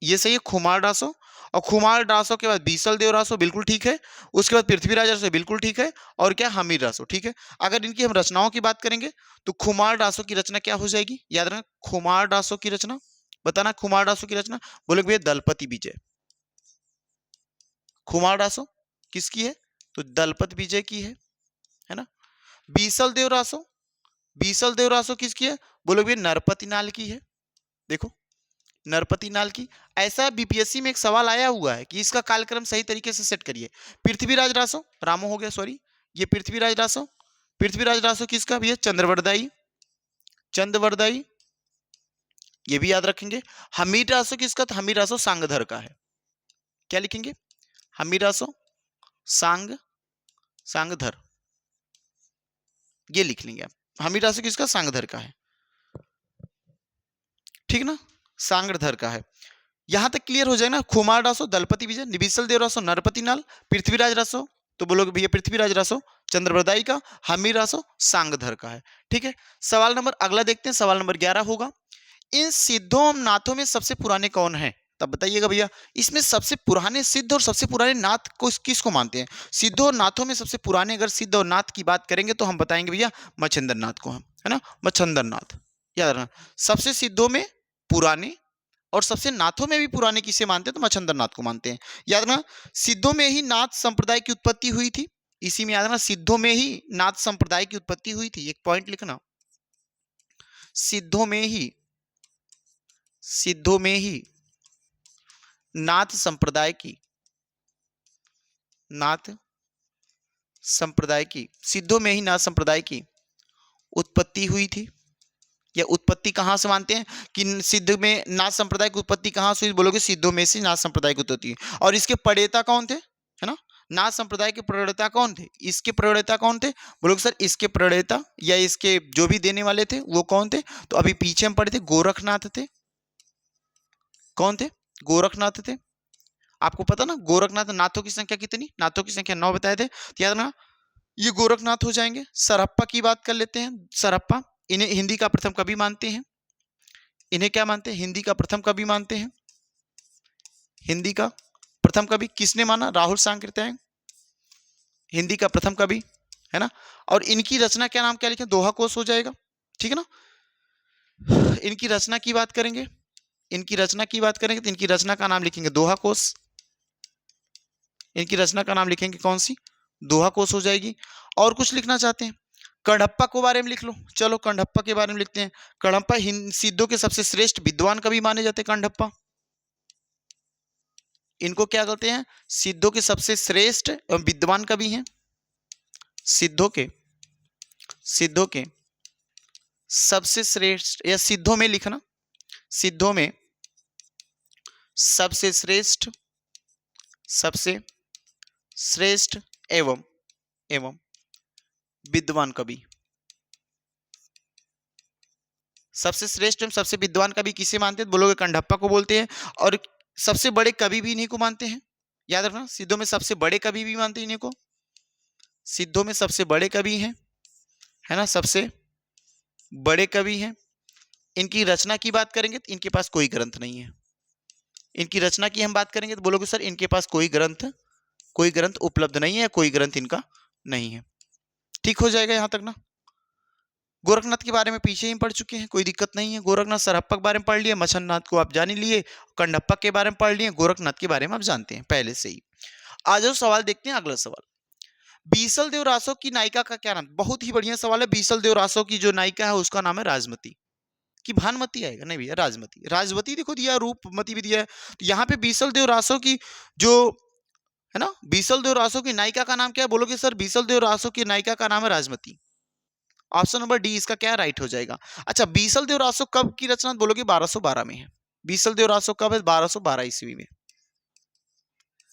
ये सही है, खुमार रासो, और खुमार रासो के बाद बीसल देव रासो बिल्कुल ठीक है, उसके बाद पृथ्वीराज रासो बिल्कुल ठीक है, और क्या हमीर रासो ठीक है। अगर इनकी हम रचनाओं की बात करेंगे तो खुमार रासो की रचना क्या हो जाएगी, याद रखना खुमार रासो की रचना, बताना खुमार रासो की रचना, बोले भैया दलपति विजय, खुमार रासो किसकी है, तो दलपति विजय की है ना। बीसल देव रासो किसकी है, बोलो भैया नरपति नाल की है, देखो नरपति नाल की। ऐसा बीपीएससी में एक सवाल आया हुआ है कि इसका कालक्रम सही तरीके से सेट करिए। पृथ्वीराज रासो, रामो हो गया सॉरी, ये पृथ्वीराज रासो किसका भैया, चंद्रवरदाई, ये भी याद रखेंगे। हमीर रासो किसका, तो हमीर रासो सांगधर का है, क्या लिखेंगे, हमीर रासो सांगधर, ये लिख लेंगे आप, हमीर रासो किसका, सांगधर का है, ठीक ना, सांगधर का है। यहां तक क्लियर हो जाए ना। खुमार रासो दलपति विजय, निबिसल देव रासो नरपति नाल, पृथ्वीराज रासो तो बोलोगे भैया पृथ्वीराज रासो चंद्रबरदाई का, हमीर रासो सांगधर का है, ठीक है। सवाल नंबर अगला देखते हैं, सवाल नंबर 11 होगा, इन सिद्धों नाथों में सबसे पुराने कौन है, तब बताइएगा भैया इसमें सबसे पुराने सिद्ध और सबसे पुराने नाथ को किसको मानते हैं। सिद्धों और नाथों में सबसे पुराने अगर सिद्ध और नाथ की बात करेंगे तो हम बताएंगे भैया मच्छिंद्र नाथ को, हम है ना, मच्छिंद्र नाथ, याद रखना। सबसे सिद्धों में पुराने और सबसे नाथों में भी पुराने किसे मानते हैं, तो मच्छिंद्र नाथ को मानते हैं। याद रखना सिद्धों में ही नाथ संप्रदाय की उत्पत्ति हुई थी, इसी में याद रखना सिद्धों में ही नाथ संप्रदाय की उत्पत्ति हुई थी, एक पॉइंट लिखना, सिद्धों में ही नाथ संप्रदाय की सिद्धों में ही नाथ संप्रदाय की उत्पत्ति हुई थी। या उत्पत्ति कहां से मानते हैं कि सिद्ध में नाथ संप्रदाय की उत्पत्ति कहां से हुई, बोलोगे सिद्धों में से नाथ संप्रदाय की उत्पत्ति हुई। और इसके प्रणेता कौन थे, है ना, नाथ संप्रदाय के प्रणेता कौन थे, इसके प्रणेता कौन थे, बोलोगे सर इसके प्रणेता या इसके जो भी देने वाले थे वो कौन थे, तो अभी पीछे हम पढ़े थे गोरखनाथ थे, कौन थे, गोरखनाथ थे। आपको पता ना गोरखनाथ, नाथों की संख्या कितनी, नाथों की संख्या 9 बताए थे, तो याद रखना ये गोरखनाथ हो जाएंगे। सरहप्पा की बात कर लेते हैं, सरहप्पा इन्हें हिंदी का प्रथम कवि मानते हैं, इन्हें क्या मानते हैं, हिंदी का प्रथम कवि मानते हैं। हिंदी का प्रथम कवि किसने माना, राहुल सांकृत्यायन हिंदी का प्रथम कवि, है ना। और इनकी रचना क्या नाम क्या लिखे, दोहा कोश हो जाएगा, ठीक है ना। इनकी रचना की बात करेंगे तो इनकी रचना का नाम लिखेंगे दोहा कोश, इनकी रचना का नाम लिखेंगे कौन सी, दोहा कोश हो जाएगी। और कुछ लिखना चाहते हैं, कण्हप्पा के बारे में लिख लो, चलो कण्हप्पा के बारे में लिखते हैं। कण्हप्पा सिद्धों के सबसे श्रेष्ठ विद्वान कवि माने जाते हैं कण्हप्पा, इनको क्या कहते हैं, सिद्धों के सबसे श्रेष्ठ एवं विद्वान कवि हैं। सिद्धों के सबसे श्रेष्ठ, या सिद्धों में लिखना, सिद्धों में सबसे श्रेष्ठ, सबसे श्रेष्ठ एवं एवं विद्वान कवि। सबसे श्रेष्ठ एवं सबसे विद्वान कवि किसे मानते हैं? बोलोगे कंडप्पा को बोलते हैं। और सबसे बड़े कवि भी इन्हीं को मानते हैं, याद रखना। सिद्धों में सबसे बड़े कवि भी मानते हैं इन्हीं को, सिद्धों में सबसे बड़े कवि हैं, है ना, सबसे बड़े कवि हैं। इनकी रचना की बात करेंगे तो इनके पास कोई ग्रंथ नहीं है। इनकी रचना की हम बात करेंगे तो बोलोगे सर इनके पास कोई ग्रंथ उपलब्ध नहीं है, कोई ग्रंथ इनका नहीं है। ठीक हो जाएगा यहां तक ना। गोरखनाथ के बारे में पीछे ही पढ़ चुके हैं, कोई दिक्कत नहीं है। गोरखनाथ सरहप्पा के बारे में पढ़ लिए, मछननाथ को आप जान ही लिए, कंडप्पा के बारे में पढ़ लिए, गोरखनाथ के बारे में आप जानते हैं पहले से ही। आ जाओ सवाल देखते हैं, अगला सवाल। बीसल देव रासो की नायिका का क्या नाम? बहुत ही बढ़िया सवाल है। बीसल देव रासो की जो नायिका है उसका नाम है राजमती। कि भानुमती आएगा? नहीं भैया, राजमती। राजवती देखो दिया, रूपमती भी दिया है। तो यहाँ पे बीसल देव रासो की जो है ना, बीसल देव रासो की नायिका का नाम क्या है? बोलोगे सर बीसल देव रासो की नायिका का नाम है राजमती। ऑप्शन नंबर डी इसका क्या राइट हो जाएगा। अच्छा, बीसल देव रासो कब की रचना? बोलोगे 1212 में है। बीसल देव रासो कब है? 1212 ईस्वी में।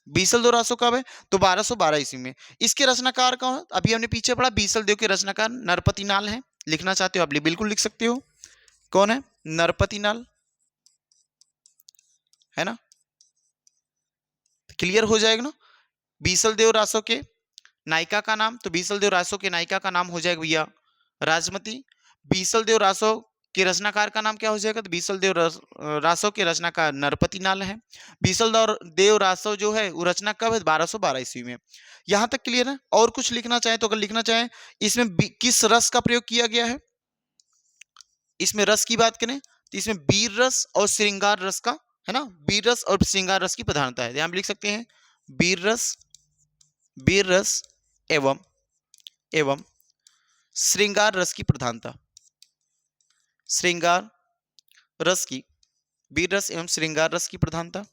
बीसल देव रासो कब है? तो 1212 ईस्वी में। इसके रचनाकार कौन है? अभी हमने पीछे पढ़ा, बीसल देव के रचनाकार नरपति नाल है। लिखना चाहते हो आप बिल्कुल लिख सकते हो। कौन है? नरपति नाल, है ना। क्लियर हो जाएगा ना। बीसल देव रासो के नायिका का नाम, तो बीसल देव रासो के नायिका का नाम हो जाएगा भैया राजमती। बीसल देव रासो के रचनाकार का नाम क्या हो जाएगा? तो बीसल देव रासो के रचनाकार नरपति नाल है। बीसल देव रासो जो है वो रचना कब है? 1212 ईस्वी में। यहां तक क्लियर है। और कुछ लिखना चाहे तो अगर लिखना चाहे, इसमें किस रस का प्रयोग किया गया है? इसमें रस की बात करें तो इसमें वीर रस और श्रृंगार रस का, है ना, वीर रस और श्रृंगार रस की प्रधानता है। यहां लिख सकते हैं वीर रस एवं एवं श्रृंगार रस की प्रधानता। श्रृंगार रस की, वीर रस एवं श्रृंगार रस की प्रधानता,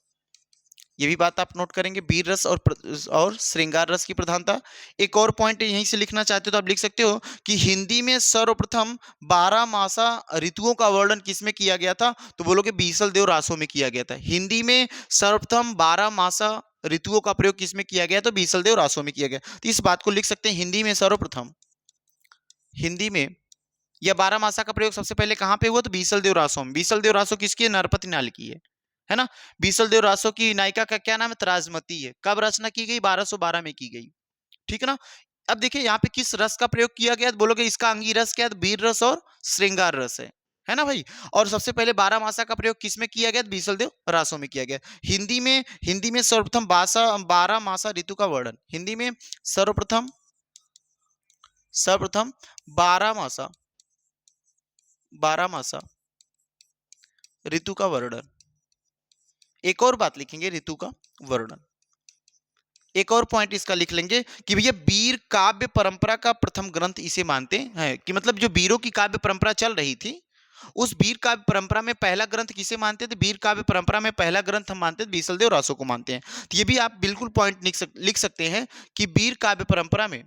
ये भी बात आप नोट करेंगे। वीर रस और श्रृंगार रस की प्रधानता। एक और पॉइंट यहीं से लिखना चाहते हो तो आप लिख सकते हो कि हिंदी में सर्वप्रथम 12 मासा ऋतुओं का वर्णन किसमें किया गया था? तो बोलोगे बीसल देव रासो में किया गया था। हिंदी में सर्वप्रथम 12 मासा ऋतुओं का प्रयोग किसमें किया गया? तो बीसल देव रासो में किया गया। तो इस बात को लिख सकते हैं, हिंदी में सर्वप्रथम, हिंदी में यह 12 मासा का प्रयोग सबसे पहले कहां पे हुआ? तो बीसल देव रासो में। बीसल देव रासो किसकी है? नरपति नाल की है ना। बीसल देव रासो की नायिका का क्या नाम है? राजमती है। कब रचना की गई? 1212 में की गई। ठीक है ना। अब देखिए यहाँ पे किस रस का प्रयोग किया गया? बोलोगे इसका अंगी रस क्या है? वीर रस और श्रृंगार रस है ना भाई। और सबसे पहले 12 मासा का प्रयोग किसमें किया गया? बीसल देव रासो में किया गया। हिंदी में सर्वप्रथम 12 मासा ऋतु का वर्णन, हिंदी में सर्वप्रथम 12 मासा ऋतु का वर्णन। एक और बात लिखेंगे, ऋतु का वर्णन। एक और पॉइंट इसका लिख लेंगे कि भैया वीर काव्य परंपरा का प्रथम ग्रंथ इसे मानते हैं। कि मतलब जो वीरों की काव्य परंपरा चल रही थी, उस वीर काव्य परंपरा में पहला ग्रंथ किसे मानते थे? वीर काव्य परंपरा में पहला ग्रंथ हम मानते थे बीसल देव रासो को मानते हैं। तो ये भी आप बिल्कुल पॉइंट लिख सकते हैं कि वीर काव्य परंपरा में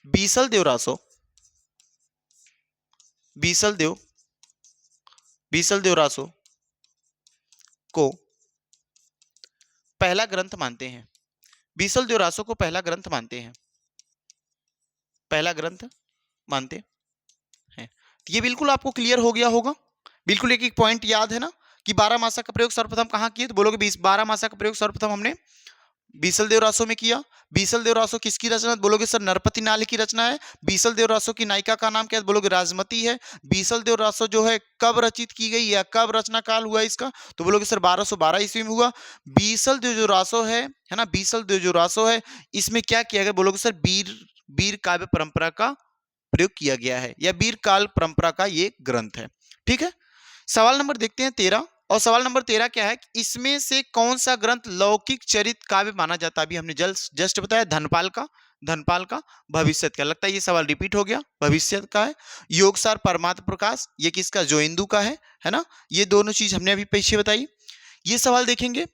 बीसल देव रासो को पहला ग्रंथ मानते हैं। बीसल देव रासो को पहला ग्रंथ मानते हैं, तो ये बिल्कुल आपको क्लियर हो गया होगा। बिल्कुल एक एक पॉइंट याद है ना कि 12 मासा का प्रयोग सर्वप्रथम कहां किए? तो बोलोगे 12 मासा का प्रयोग सर्वप्रथम हमने बीसल देव रासो में किया। बीसल देव रासो किसकी रचना? बोलोगे सर नरपति नाल की रचना है। बीसल देव रासो की नायिका का नाम क्या है? बोलोगे राजमती है। बीसल देव रासो जो है कब रचित की गई या कब रचना काल हुआ इसका? तो बोलोगे सर 1212 ईस्वी में हुआ। बीसल देव जो रासो है ना, बीसल देव जो रासो है, इसमें क्या किया गया? बोलोगे सर वीर काव्य परंपरा का प्रयोग किया गया है, या वीर काल परंपरा का ये ग्रंथ है। ठीक है। सवाल नंबर देखते हैं 13। और सवाल नंबर 13 क्या है? इसमें से कौन सा ग्रंथ लौकिक चरित काव्य माना जाता है? अभी हमने जस्ट बताया धनपाल का भविष्य का। लगता है ये सवाल रिपीट हो गया। भविष्य का है। योगसार परमात्म प्रकाश, ये किसका? जोइंदू का है ना। ये दोनों चीज हमने अभी पीछे बताई। ये सवाल देखेंगे,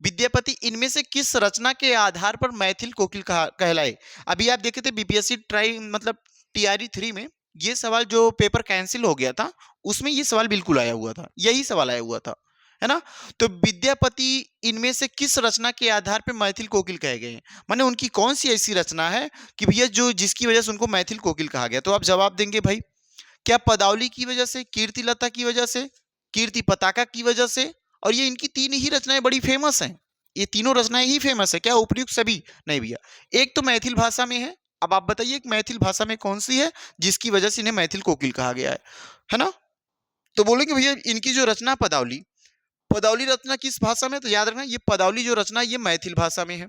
विद्यापति इनमें से किस रचना के आधार पर मैथिल कोकिल कहलाए? अभी आप देखे थे बीपीएससी ट्राई मतलब टीआरई 3 में ये सवाल जो पेपर कैंसिल हो गया था उसमें ये सवाल बिल्कुल आया हुआ था, यही सवाल आया हुआ था, है ना। तो विद्यापति इनमें से किस रचना के आधार पे मैथिल कोकिल कहे गए हैं, माने उनकी कौन सी ऐसी रचना है कि भैया जो जिसकी वजह से उनको मैथिल कोकिल कहा गया। तो आप जवाब देंगे भाई, क्या पदावली की वजह से, कीर्तिलता की वजह से, कीर्ति पताका की वजह से, और ये इनकी तीन ही रचनाएं बड़ी फेमस हैं, ये तीनों रचनाएं ही फेमस है। क्या उपयुक्त सभी? नहीं भैया, एक तो मैथिल भाषा में है। अब आप बताइए एक मैथिल भाषा में कौन सी है जिसकी वजह से इन्हें मैथिल कोकिल कहा गया है ना। तो बोलेंगे भैया इनकी जो रचना पदावली, पदावली रचना किस भाषा में? तो याद रखना ये पदावली जो रचना ये मैथिल भाषा में है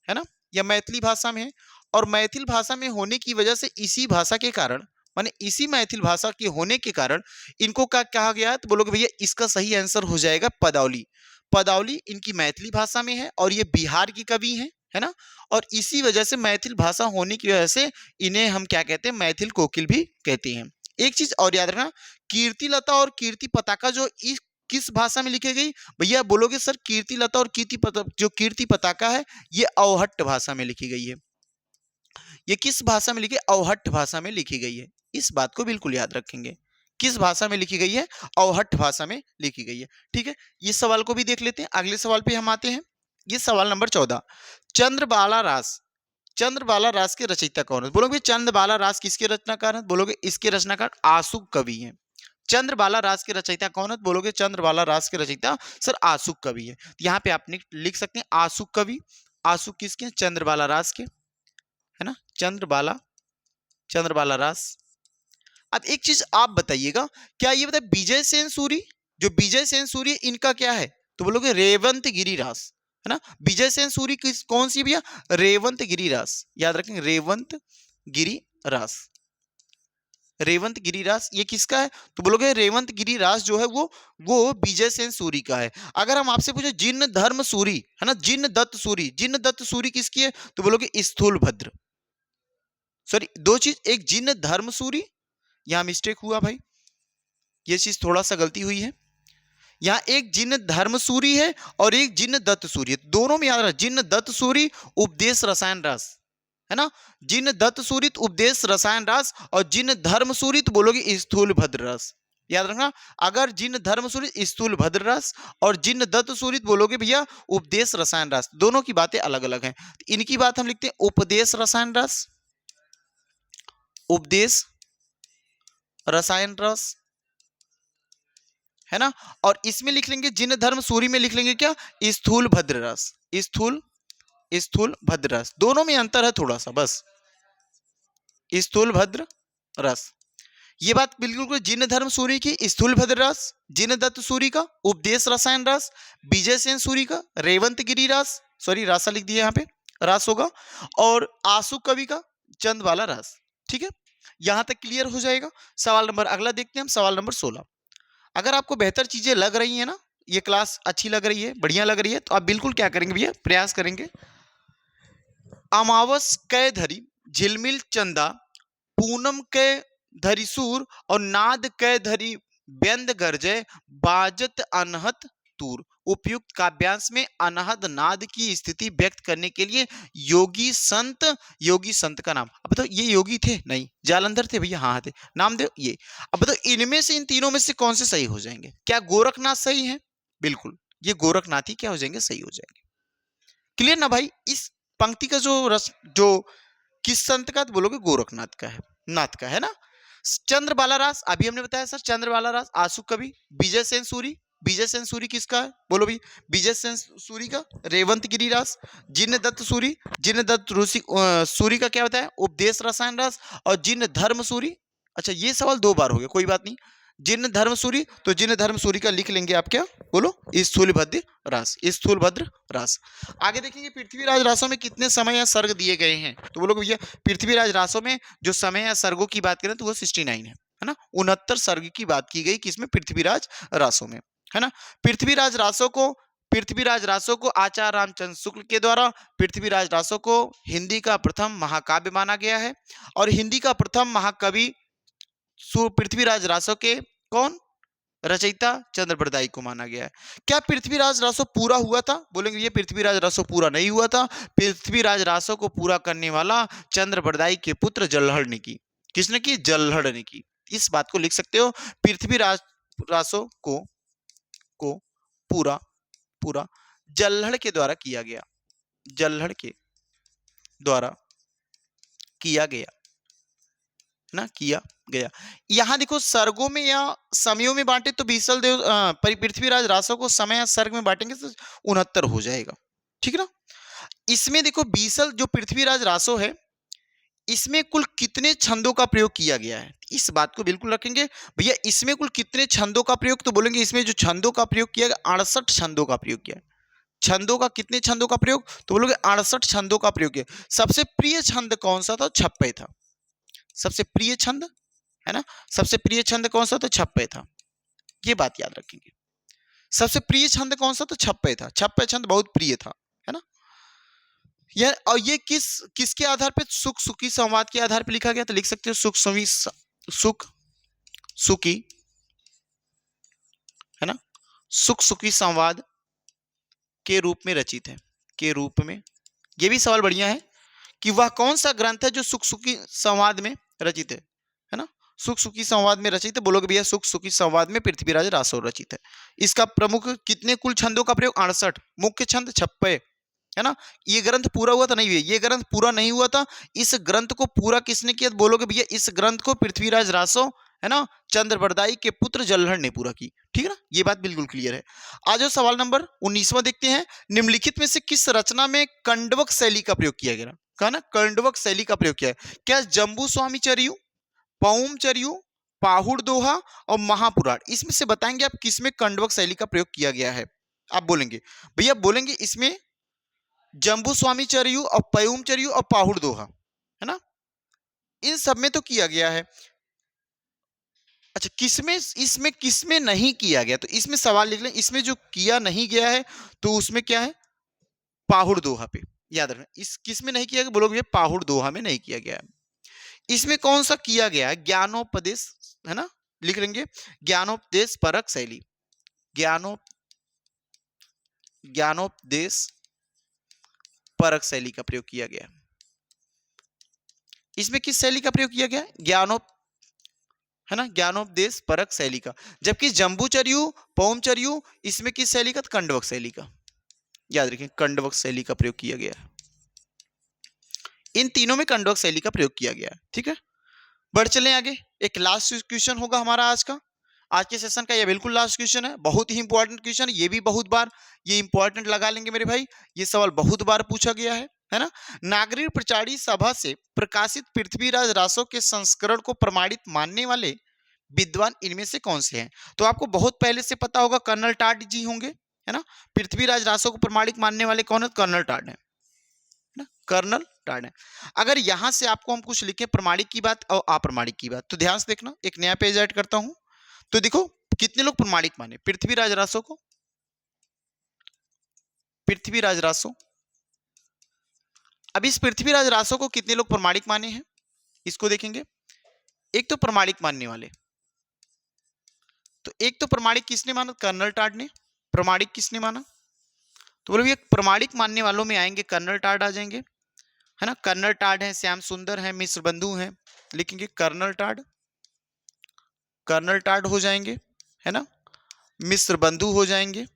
ना, या मैथिली भाषा में है। और मैथिल भाषा में होने की वजह से इसी भाषा के कारण, माने इसी मैथिल भाषा के होने के कारण इनको क्या कहा गया है? तो बोलोगे भैया इसका सही आंसर हो जाएगा पदावली। पदावली इनकी मैथिली भाषा में है और ये बिहार की कवि हैं, है ना। और इसी वजह से मैथिल भाषा होने की वजह से इन्हें हम क्या कहते हैं? मैथिल कोकिल भी कहते हैं। एक चीज और याद रखना, कीर्तिलता और कीर्ति पताका जो इस किस भाषा में लिखी गई? भैया बोलोगे सर कीर्तिलता और जो कीर्ति पताका है ये अवहट्ट भाषा में लिखी गई है। ये किस भाषा में लिखी? अवहट्ट भाषा में लिखी गई है। इस बात को बिल्कुल याद रखेंगे, किस भाषा में लिखी गई है? अवहट्ट भाषा में लिखी गई है। ठीक है, इस सवाल को भी देख लेते हैं। अगले सवाल पे हम आते हैं, ये सवाल नंबर 14। चंद्रबाला रास, चंद्रबाला रास के रचयिता कौन है? बोलोगे चंद्रबाला रास किसके रचनाकार है? बोलोगे इसके रचनाकार आशुक कवि हैं। चंद्रबाला रास के रचयिता कौन है? बोलोगे चंद्रबाला रास के रचयिता सर आशुक कवि है। यहाँ पे आप लिख सकते हैं आशुक कवि। आशुक किसके? चंद्रबाला रास के, है ना, चंद्रबाला, चंद्रबाला रास। अब एक चीज आप बताइएगा, क्या ये बताए विजय सेन सूरी, जो विजय सेन सूरी इनका क्या है? तो बोलोगे रेवंत गिरी रास, है ना। विजय सेन सूरी किस कौन सी भैया? रेवंत गिरी रास, याद रखेंगे रेवंत गिरी रास। रेवंत गिरिराज ये किसका है? तो बोलोगे रेवंत गिरिराज जो है वो विजय सेन सूरी का है। अगर हम आपसे पूछे जिन धर्म सूरी, है ना, जिन दत्त सूरी, जिन दत्त सूरी किसकी है? तो बोलोगे स्थूलभद्र। सॉरी दो चीज, एक जिन धर्म सूरी, यहां मिस्टेक हुआ भाई, ये चीज थोड़ा सा गलती हुई है। यहाँ एक जिन धर्म सूरी है और एक जिन दत्त सूरी है, दोनों में याद रखना जिन दत्त सूरी उपदेश रसायन रस, है ना। जिन दत्त सूरित उपदेश रसायन रस और जिन धर्म सूरित बोलोगे स्थूल भद्र रस। याद रखना, अगर जिन धर्म सूरित स्थूल भद्र रस और जिन दत्त सूरित बोलोगे भैया उपदेश रसायन रस, दोनों की बातें अलग अलग हैं। इनकी बात हम लिखते हैं उपदेश रसायन रस, उपदेश रसायन रस, है ना। और इसमें लिख लेंगे जिन धर्म सूरी में लिख लेंगे क्या? स्थूल भद्र रस, स्थूल भद्र रस। दोनों में अंतर है थोड़ा सा बस, स्थूल भद्र रस। ये बात बिल्कुल जिन धर्म सूरी की स्थूल भद्र रस, जिन दत्त सूरी का उपदेश रसायन रस, विजय सेन सूरी का रेवंत गिरी रस, सॉरी रासा लिख दिया यहाँ पे, रस होगा, और आशु कवि का चंद्रबाला रस। ठीक है, यहां तक क्लियर हो जाएगा। सवाल नंबर अगला देखते हैं हम, सवाल नंबर 16। अगर आपको बेहतर चीजें लग रही है ना, ये क्लास अच्छी लग रही है, बढ़िया लग रही है, तो आप बिल्कुल क्या करेंगे भैया? प्रयास करेंगे। अमावस कै धरी झिलमिल चंदा, पूनम कै धरी सूर और नाद कै धरी व्यंद गरजय, बाजत अनहत तूर। उपयुक्त काव्यांश में अनहद नाद की स्थिति व्यक्त करने के लिए योगी संत का नाम। अब बताओ ये योगी थे? नहीं। जालंधर थे भैया? हाँ थे। नाम दे ये। अब बताओ इनमें से, इन तीनों में से कौन से सही हो जाएंगे? क्या गोरखनाथ सही है? बिल्कुल, ये गोरखनाथ ही क्या हो जाएंगे? सही हो जाएंगे। क्लियर ना भाई? इस पंक्ति का जो किस संत का? तो बोलोगे गोरखनाथ का है, नाथ का, है ना। चंद्रबाला रास अभी हमने बताया सर, चंद्रबाला रास आशु कवि। विजय सेन सूरी, विजय सेन सूरी किसका है? बोलो भाई विजय सेन सूरी का रेवंत गिरी रास। जिन दत्त सूरी, जिन दत्त सूरी का क्या बताया? उपदेश रसायन रस। और जिन धर्म सूरी, अच्छा ये सवाल 2 बार हो गया, कोई बात नहीं। जिन धर्म सूरी, तो जिन धर्म सूरी का लिख लेंगे आप क्या? बोलो स्थूलभद्र रास, स्थूलभद्र रास। आगे देखेंगे पृथ्वीराज रासों में कितने समय या सर्ग दिए गए हैं? तो बोलो भैया पृथ्वीराज रासों में जो समय या सर्गों की बात करें तो वो 69 है ना। 69 सर्ग की बात की गई किसमें? पृथ्वीराज रासों में, है ना। पृथ्वीराज रासों को आचार्य रामचंद्र शुक्ल के द्वारा पृथ्वीराज रासों को हिंदी का प्रथम महाकाव्य माना गया है। और हिंदी का प्रथम महाकवि पृथ्वीराज रासों के कौन रचयिता? चंद्रबरदाई को माना गया है। क्या पृथ्वीराज रासो पूरा हुआ था? बोलेंगे ये पृथ्वीराज रासो पूरा नहीं हुआ था। पृथ्वीराज रासो को पूरा करने वाला चंद्रबरदाई के पुत्र जलहल ने की। किसने की? जल्हड़ ने की। इस बात को लिख सकते हो, पृथ्वी रासो को पूरा पूरा जल्हड़ के द्वारा किया गया, जल्हड़ के द्वारा किया गया ना, किया गया। यहां देखो सर्गों में या समयों में बांटे तो बीसल देव पृथ्वीराज रासो को समय या सर्ग में बांटेंगे तो 69 हो जाएगा, ठीक है ना। इसमें देखो बीसल जो पृथ्वीराज रासो है, इसमें कुल कितने छंदों का प्रयोग किया गया है, इस बात को बिल्कुल रखेंगे भैया। इसमें कुल कितने छंदों का प्रयोग, तो बोलेंगे इसमें जो छंदों का प्रयोग किया गया 68 छंदों का प्रयोग किया है। छंदों का कितने छंदों का प्रयोग, तो बोलोगे 68 छंदों का प्रयोग किया। सबसे प्रिय छंद कौन सा था? छप्पे था। सबसे प्रिय छंद है ना, सबसे प्रिय छंद कौन सा? तो छप्पे था। ये बात याद रखेंगे, सबसे प्रिय छंद कौन सा? तो छप्पे था। छप्पे छंद बहुत प्रिय था, है ना। यह और ये किसके आधार पे? सुख सुखी संवाद के आधार पे लिखा गया। तो लिख सकते हो सुख सुखी, है ना, सुख सुखी संवाद के रूप में रचित है, के रूप में। ये भी सवाल बढ़िया है कि वह कौन सा ग्रंथ है जो सुख सुखी संवाद में रचित है ना। सुख सुखी संवाद में रचित है, बोलोगे भैया सुख सुखी संवाद में पृथ्वीराज रासो रचित है। इसका प्रमुख कितने कुल छंदों का प्रयोग? 68। मुख्य छंद छप्पे, है ना। ये ग्रंथ पूरा हुआ था? नहीं हुआ, ये ग्रंथ पूरा नहीं हुआ था। इस ग्रंथ को पूरा किसने किया? बोलोगे भैया इस ग्रंथ को पृथ्वीराज रासो, है ना, चंद्रबरदाई के पुत्र जल्हड़ ने पूरा की, ठीक है ना। ये बात बिल्कुल क्लियर है। आज जो सवाल नंबर 19वां देखते हैं, निम्नलिखित में से किस रचना में कंडवक शैली का प्रयोग किया गया? कहा ना कंडवक शैली का प्रयोग किया है। क्या जम्बू स्वामी चरियु, पौम चरियु, पाहुड़ दोहा और महापुराण, इसमें से बताएंगे आप किसमें कंडवक शैली का प्रयोग किया गया है? आप बोलेंगे भैया, बोलेंगे इसमें जम्बू स्वामी चरियु और पयूम चरियु और पाहुड़ दोहा, है ना, इन सब में तो किया गया है। अच्छा, किसमें, इसमें किसमें नहीं किया गया? तो इसमें सवाल लिख लें, इसमें जो किया नहीं गया है तो उसमें क्या है? पाहुड़ दोहा पे, याद रखना। इस किसमें नहीं किया गया? बोलोगे भैया पाहुड़ दोहा में नहीं किया गया है। इसमें कौन सा किया गया है? ज्ञानोपदेश, है ना, लिख लेंगे ज्ञानोपदेश परक शैली, ज्ञानोपदेश परक शैली का प्रयोग किया गया। इसमें किस शैली का प्रयोग किया गया? है ना, ज्ञानोपदेश परक शैली का। जबकि जम्बूचर्यु, पौमचर्यु, इसमें किस शैली का? कंडवक शैली का। याद रखें, कंडवक शैली का प्रयोग किया गया। इन तीनों में कंडवक शैली का प्रयोग किया गया, ठीक है। बढ़ चले आगे, एक लास्ट क्वेश्चन होगा हमारा आज का, आज के सेशन का। ये बिल्कुल लास्ट क्वेश्चन है, बहुत ही इंपॉर्टेंट क्वेश्चन। ये भी बहुत बार ये इंपॉर्टेंट लगा लेंगे मेरे भाई, ये सवाल बहुत बार पूछा गया है ना। नागरिक प्रचारी सभा से प्रकाशित पृथ्वीराज रासो के संस्करण को प्रमाणित मानने वाले विद्वान इनमें से कौन से हैं? तो आपको बहुत पहले से पता होगा, कर्नल टाड जी होंगे, है ना। पृथ्वीराज रासो को प्रमाणित मानने वाले कौन है? कर्नल टाड है ना, कर्नल टाड है। अगर यहां से आपको हम कुछ लिखें प्रमाणिक की बात और अप्रमाणिक की बात, तो ध्यान से देखना, एक नया पेज ऐड करता हूं। तो देखो कितने लोग प्रमाणिक माने पृथ्वीराज रासो को? पृथ्वीराज रासो, अब इस पृथ्वीराज रासो को कितने लोग प्रमाणिक माने हैं, इसको देखेंगे। एक तो प्रमाणिक मानने वाले, तो एक तो प्रमाणिक किसने माना? कर्नल टाड ने। प्रमाणिक किसने माना? तो बोलो ये प्रमाणिक मानने वालों में आएंगे कर्नल टाड आ जाएंगे, है ना। कर्नल टाड है, श्याम सुंदर है, मिश्र बंधु है, लिखेंगे कर्नल टाड, कर्नल टाड हो जाएंगे, है ना। मिश्र बंधु हो जाएंगे,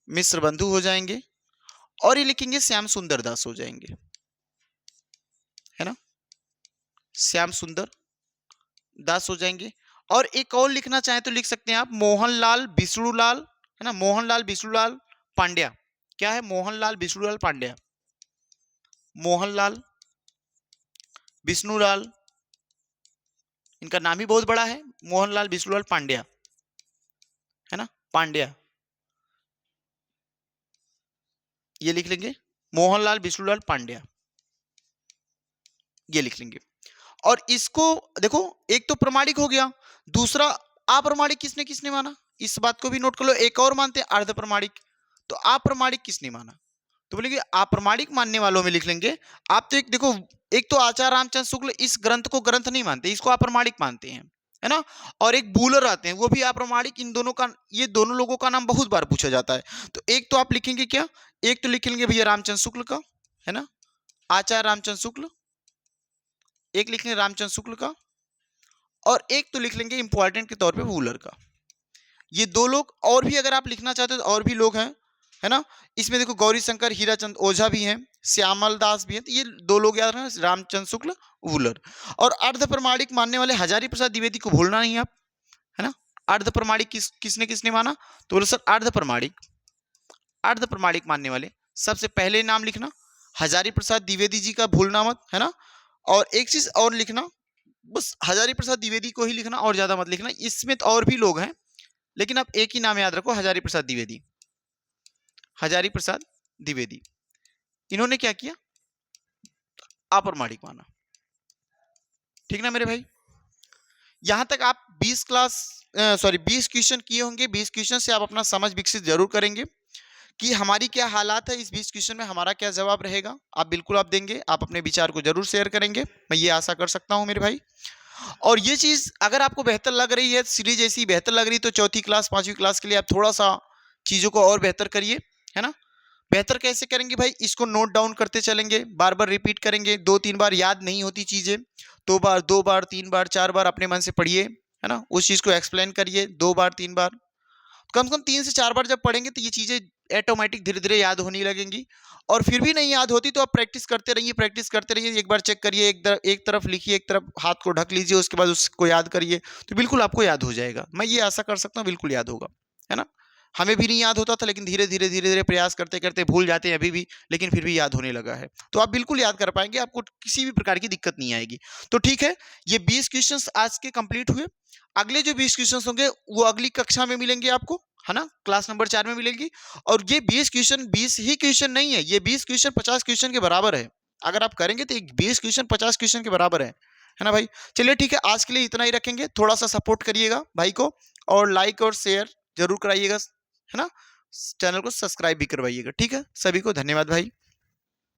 मिश्र बंधु हो जाएंगे, और ये लिखेंगे श्याम सुंदर दास हो जाएंगे, है ना, श्याम सुंदर दास हो जाएंगे। और एक और लिखना चाहे तो लिख सकते हैं आप मोहनलाल विष्णुलाल, है ना, मोहनलाल विष्णुलाल पांड्या। क्या है? मोहनलाल विष्णुलाल पांड्या, मोहनलाल विष्णुलाल, इनका नाम ही बहुत बड़ा है, मोहनलाल विष्णुलाल पांड्या, है ना, पांड्या, ये लिख लेंगे मोहनलाल विष्णुलाल पांड्या, ये लिख लेंगे। और इसको देखो, एक तो प्रमाणिक हो गया, दूसरा अप्रमाणिक किसने किसने माना, इस बात को भी नोट कर लो। एक और मानते हैं अर्ध प्रमाणिक, तो अप्रमाणिक किसने माना? तो बोलेंगे अप्रमाणिक मानने वालों में लिख लेंगे आप। तो एक देखो, एक तो आचार्य रामचंद्र शुक्ल इस ग्रंथ को ग्रंथ नहीं मानते, इसको अप्रमाणिक मानते हैं, है ना। और एक बूलर आते हैं, वो भी अप्रमाणिक। इन दोनों का, ये दोनों लोगों का नाम बहुत बार पूछा जाता है। तो एक तो आप लिखेंगे क्या? एक तो लिख लेंगे भैया रामचंद्र शुक्ल का, है ना, आचार्य रामचंद्र शुक्ल। एक लिख लेंगे रामचंद्र शुक्ल का, और एक तो लिख लेंगे इंपॉर्टेंट के तौर पे वूलर का। ये दो लोग, और भी अगर आप लिखना चाहते हो तो और भी लोग हैं, है ना। इसमें देखो गौरी शंकर हीराचंद ओझा भी हैं, श्यामल दास भी हैं, तो ये दो लोग याद रखना, रामचंद्र शुक्ल, वूलर। और अर्ध प्रमाणिक मानने वाले हजारी प्रसाद द्विवेदी को भूलना नहीं आप, है ना। अर्ध प्रमाणिक किसने किसने माना, तो बोलो सर अर्ध प्रमाणिक, अर्ध प्रमाणिक मानने वाले सबसे पहले नाम लिखना हजारी प्रसाद द्विवेदी जी का, भूलना मत, है ना। और एक चीज और लिखना, बस हजारी प्रसाद द्विवेदी को ही लिखना और ज्यादा मत लिखना, इसमें तो और भी लोग हैं, लेकिन आप एक ही नाम याद रखो, हजारी प्रसाद द्विवेदी। हजारी प्रसाद द्विवेदी, इन्होंने क्या किया, अप्रमाणिक माना। ठीक ना मेरे भाई। यहां तक आप 20 क्वेश्चन किए होंगे। 20 क्वेश्चन से आप अपना समझ विकसित जरूर करेंगे कि हमारी क्या हालात है, इस 20 क्वेश्चन में हमारा क्या जवाब रहेगा। आप बिल्कुल आप देंगे, आप अपने विचार को जरूर शेयर करेंगे, मैं ये आशा कर सकता हूं मेरे भाई। और ये चीज अगर आपको बेहतर लग रही है, सीरीज ऐसी बेहतर लग रही है, तो चौथी क्लास 5वीं क्लास के लिए आप थोड़ा सा चीजों को और बेहतर करिए, है ना। बेहतर कैसे करेंगे भाई, इसको नोट डाउन करते चलेंगे, बार बार रिपीट करेंगे, 2-3 बार याद नहीं होती चीजें, 2 बार 3 बार 4 बार अपने मन से पढ़िए, है ना। उस चीज को एक्सप्लेन करिए 2 बार 3 बार, कम से कम 3 से 4 बार जब पढ़ेंगे तो ये चीजें ऑटोमेटिक धीरे धीरे याद होने लगेंगी। और फिर भी नहीं याद होती तो आप प्रैक्टिस करते रहिए, प्रैक्टिस करते रहिए, एक बार चेक करिए, एक तरफ लिखिए, एक तरफ हाथ को ढक लीजिए, उसके बाद उसको याद करिए, तो बिल्कुल आपको याद हो जाएगा। मैं ये आशा कर सकता हूँ बिल्कुल याद होगा, है ना। हमें भी नहीं याद होता था, लेकिन धीरे धीरे धीरे धीरे प्रयास करते करते भूल जाते हैं अभी भी, लेकिन फिर भी याद होने लगा है। तो आप बिल्कुल याद कर पाएंगे, आपको किसी भी प्रकार की दिक्कत नहीं आएगी। तो ठीक है, ये 20 क्वेश्चंस आज के कंप्लीट हुए। अगले जो 20 क्वेश्चंस होंगे वो अगली कक्षा में मिलेंगे आपको, है ना, क्लास नंबर 4 में मिलेगी। और ये 20 क्वेश्चन 20 ही क्वेश्चन नहीं है, ये 20 क्वेश्चन 50 क्वेश्चन के बराबर है। अगर आप करेंगे तो 20 क्वेश्चन 50 क्वेश्चन के बराबर है ना भाई। चलिए ठीक है, आज के लिए इतना ही रखेंगे। थोड़ा सा सपोर्ट करिएगा भाई को, और लाइक और शेयर जरूर कराइएगा, है ना। चैनल को सब्सक्राइब भी करवाइएगा। ठीक है, सभी को धन्यवाद भाई।